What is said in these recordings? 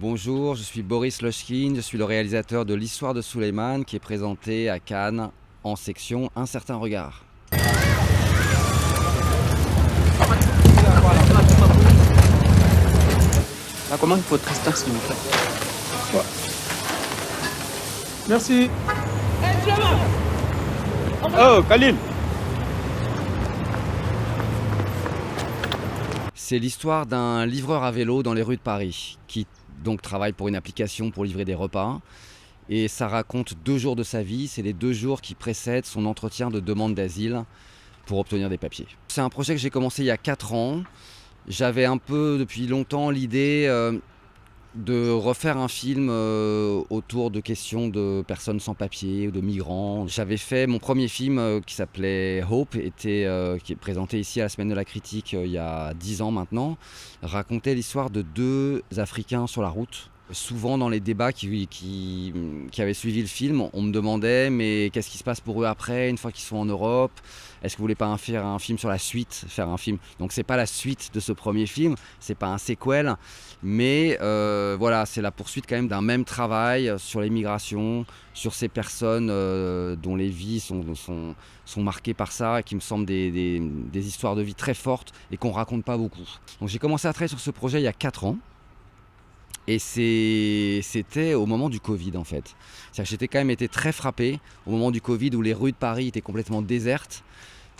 Bonjour, je suis Boris Lochkin, je suis le réalisateur de l'Histoire de Souleymane qui est présenté à Cannes en section Un certain regard. La commande pour Tristan, s'il vous plaît. Ouais. Merci. Oh, Khalil. C'est l'histoire d'un livreur à vélo dans les rues de Paris qui donc travaille pour une application pour livrer des repas. Et ça raconte 2 jours de sa vie, c'est les 2 jours qui précèdent son entretien de demande d'asile pour obtenir des papiers. C'est un projet que j'ai commencé il y a 4 ans. J'avais un peu depuis longtemps l'idée de refaire un film autour de questions de personnes sans papier ou de migrants. J'avais fait mon premier film qui s'appelait Hope, qui est présenté ici à la Semaine de la Critique il y a 10 ans maintenant, racontait l'histoire de 2 Africains sur la route. Souvent dans les débats qui avaient suivi le film, on me demandait mais qu'est-ce qui se passe pour eux après, une fois qu'ils sont en Europe? Est-ce que vous voulez pas faire un film sur la suite, faire un film? Donc c'est pas la suite de ce premier film, c'est pas un sequel, mais voilà, c'est la poursuite quand même d'un même travail sur l'immigration, sur ces personnes dont les vies sont marquées par ça, qui me semblent des histoires de vie très fortes et qu'on raconte pas beaucoup. Donc j'ai commencé à travailler sur ce projet il y a 4 ans. Et c'était au moment du Covid en fait. C'est-à-dire que j'étais quand même été très frappé au moment du Covid où les rues de Paris étaient complètement désertes,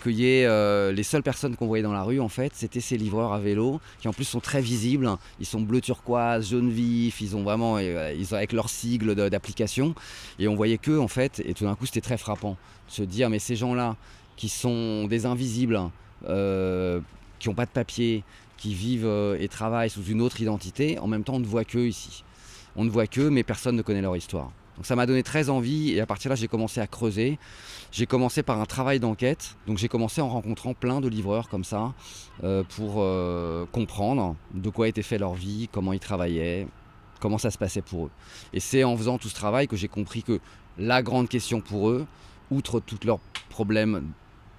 qu'il y ait les seules personnes qu'on voyait dans la rue en fait, c'était ces livreurs à vélo qui en plus sont très visibles. Ils sont bleu turquoise, jaune vif, ils ont vraiment, ils ont avec leur sigle d'application et on voyait qu'eux en fait. Et tout d'un coup c'était très frappant de se dire mais ces gens-là qui sont des invisibles, qui n'ont pas de papier, qui vivent et travaillent sous une autre identité, en même temps on ne voit qu'eux ici. On ne voit qu'eux, mais personne ne connaît leur histoire. Donc ça m'a donné très envie et à partir de là j'ai commencé à creuser. J'ai commencé par un travail d'enquête, donc j'ai commencé en rencontrant plein de livreurs comme ça pour comprendre de quoi était fait leur vie, comment ils travaillaient, comment ça se passait pour eux. Et c'est en faisant tout ce travail que j'ai compris que la grande question pour eux, outre tous leurs problèmes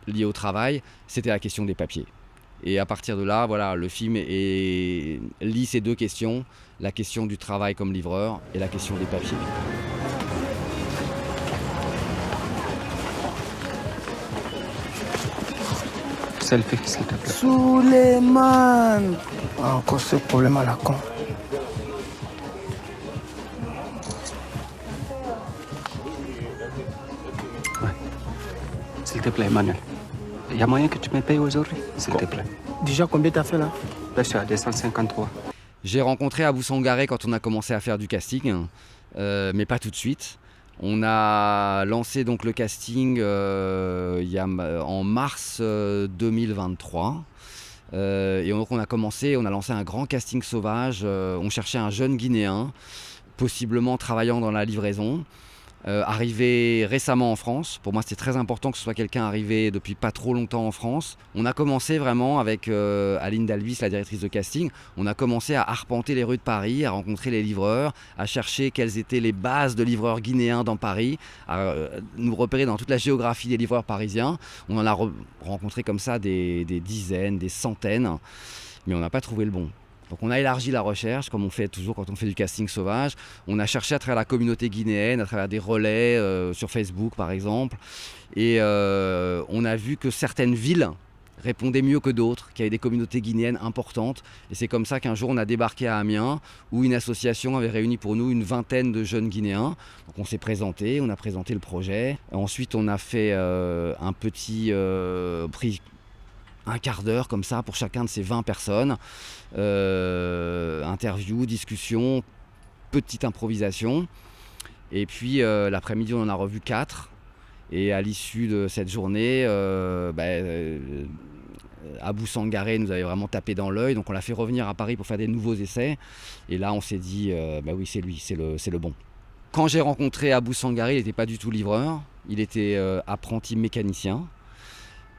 liés au travail, c'était la question des papiers. Et à partir de là, voilà, le film lie ces 2 questions, la question du travail comme livreur et la question des papiers. Selfie, s'il te plaît. Souleymane. Encore ce problème à la con. Ouais. S'il te plaît, Emmanuel. Il y a moyen que tu me payes aujourd'hui, s'il te plaît. Déjà, combien t'as fait là? Là, je suis à 253. J'ai rencontré Abou Sangaré quand on a commencé à faire du casting, mais pas tout de suite. On a lancé donc le casting en mars 2023. Et donc on a lancé un grand casting sauvage. On cherchait un jeune Guinéen, possiblement travaillant dans la livraison. Arrivé récemment en France. Pour moi, c'était très important que ce soit quelqu'un arrivé depuis pas trop longtemps en France. On a commencé vraiment avec Aline Dalvis, la directrice de casting. On a commencé à arpenter les rues de Paris, à rencontrer les livreurs, à chercher quelles étaient les bases de livreurs guinéens dans Paris, à nous repérer dans toute la géographie des livreurs parisiens. On en a rencontré comme ça des dizaines, des centaines, mais on n'a pas trouvé le bon. Donc on a élargi la recherche, comme on fait toujours quand on fait du casting sauvage. On a cherché à travers la communauté guinéenne, à travers des relais sur Facebook par exemple. Et on a vu que certaines villes répondaient mieux que d'autres, qu'il y avait des communautés guinéennes importantes. Et c'est comme ça qu'un jour on a débarqué à Amiens, où une association avait réuni pour nous une vingtaine de jeunes Guinéens. Donc on s'est présenté, on a présenté le projet. Ensuite on a fait un petit prix, un quart d'heure comme ça pour chacun de ces 20 personnes. Interview, discussion, petite improvisation. Et puis l'après-midi on en a revu 4. Et à l'issue de cette journée, Abou Sangaré nous avait vraiment tapé dans l'œil. Donc on l'a fait revenir à Paris pour faire des nouveaux essais. Et là on s'est dit, oui c'est lui, c'est le bon. Quand j'ai rencontré Abou Sangaré, il n'était pas du tout livreur. Il était apprenti mécanicien.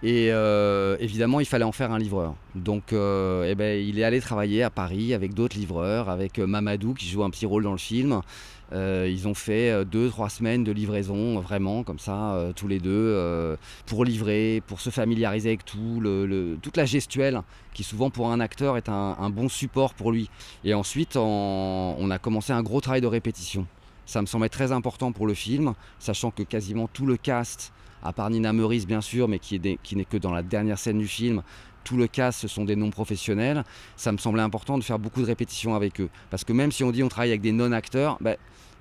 Et évidemment, il fallait en faire un livreur. Donc il est allé travailler à Paris avec d'autres livreurs, avec Mamadou qui joue un petit rôle dans le film. Ils ont fait 2-3 semaines de livraison, vraiment comme ça, tous les deux, pour livrer, pour se familiariser avec toute la gestuelle, qui souvent pour un acteur est un bon support pour lui. Et ensuite, on a commencé un gros travail de répétition. Ça me semblait très important pour le film, sachant que quasiment tout le cast, à part Nina Meurice bien sûr, mais qui n'est que dans la dernière scène du film, tout le cast ce sont des non-professionnels. Ça me semblait important de faire beaucoup de répétitions avec eux. Parce que même si on dit on travaille avec des non-acteurs,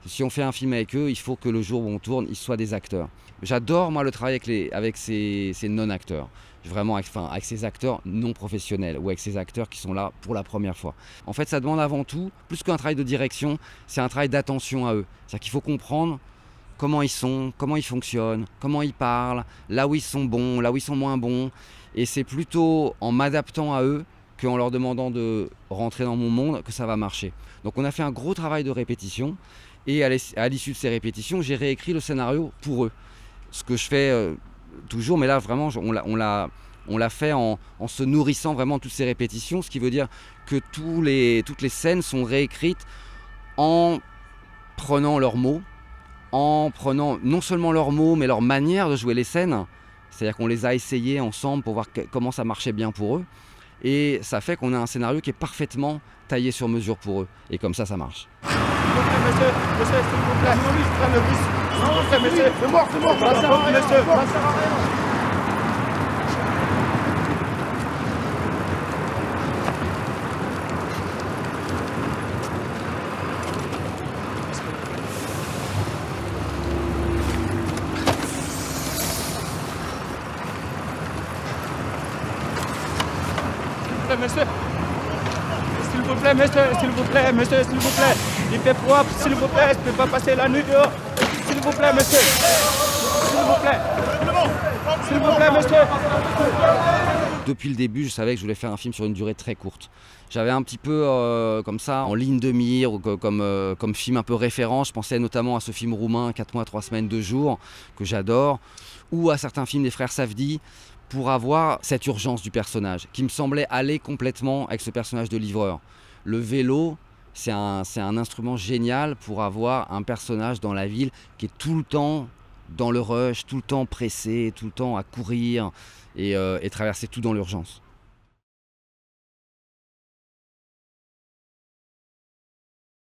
si on fait un film avec eux, il faut que le jour où on tourne, ils soient des acteurs. J'adore moi le travail avec ces non-acteurs. Vraiment avec ces acteurs non professionnels ou avec ces acteurs qui sont là pour la première fois. En fait, ça demande avant tout, plus qu'un travail de direction, c'est un travail d'attention à eux. C'est-à-dire qu'il faut comprendre comment ils sont, comment ils fonctionnent, comment ils parlent, là où ils sont bons, là où ils sont moins bons. Et c'est plutôt en m'adaptant à eux qu'en leur demandant de rentrer dans mon monde que ça va marcher. Donc on a fait un gros travail de répétition et à l'issue de ces répétitions, j'ai réécrit le scénario pour eux. Ce que je fais toujours, mais là vraiment on l'a fait en se nourrissant vraiment de toutes ces répétitions, ce qui veut dire que toutes les scènes sont réécrites en prenant leurs mots, en prenant non seulement leurs mots, mais leur manière de jouer les scènes. C'est-à-dire qu'on les a essayées ensemble pour voir comment ça marchait bien pour eux. Et ça fait qu'on a un scénario qui est parfaitement taillé sur mesure pour eux. Et comme ça marche. Monsieur, s'il vous plaît. Prends le bus. S'il vous plaît, monsieur. C'est mort. Monsieur. Monsieur, s'il vous plaît, monsieur, s'il vous plaît, monsieur, s'il vous plaît. Il fait froid, s'il vous plaît, je ne peux pas passer la nuit dehors. S'il vous plaît, monsieur. S'il vous plaît. S'il vous plaît, monsieur. Depuis le début, je savais que je voulais faire un film sur une durée très courte. J'avais un petit peu comme ça, en ligne de mire, comme film un peu référence. Je pensais notamment à ce film roumain, 4 mois, 3 semaines, 2 jours, que j'adore, ou à certains films des frères Safdie, pour avoir cette urgence du personnage, qui me semblait aller complètement avec ce personnage de livreur. Le vélo, c'est un instrument génial pour avoir un personnage dans la ville qui est tout le temps dans le rush, tout le temps pressé, tout le temps à courir et traverser tout dans l'urgence.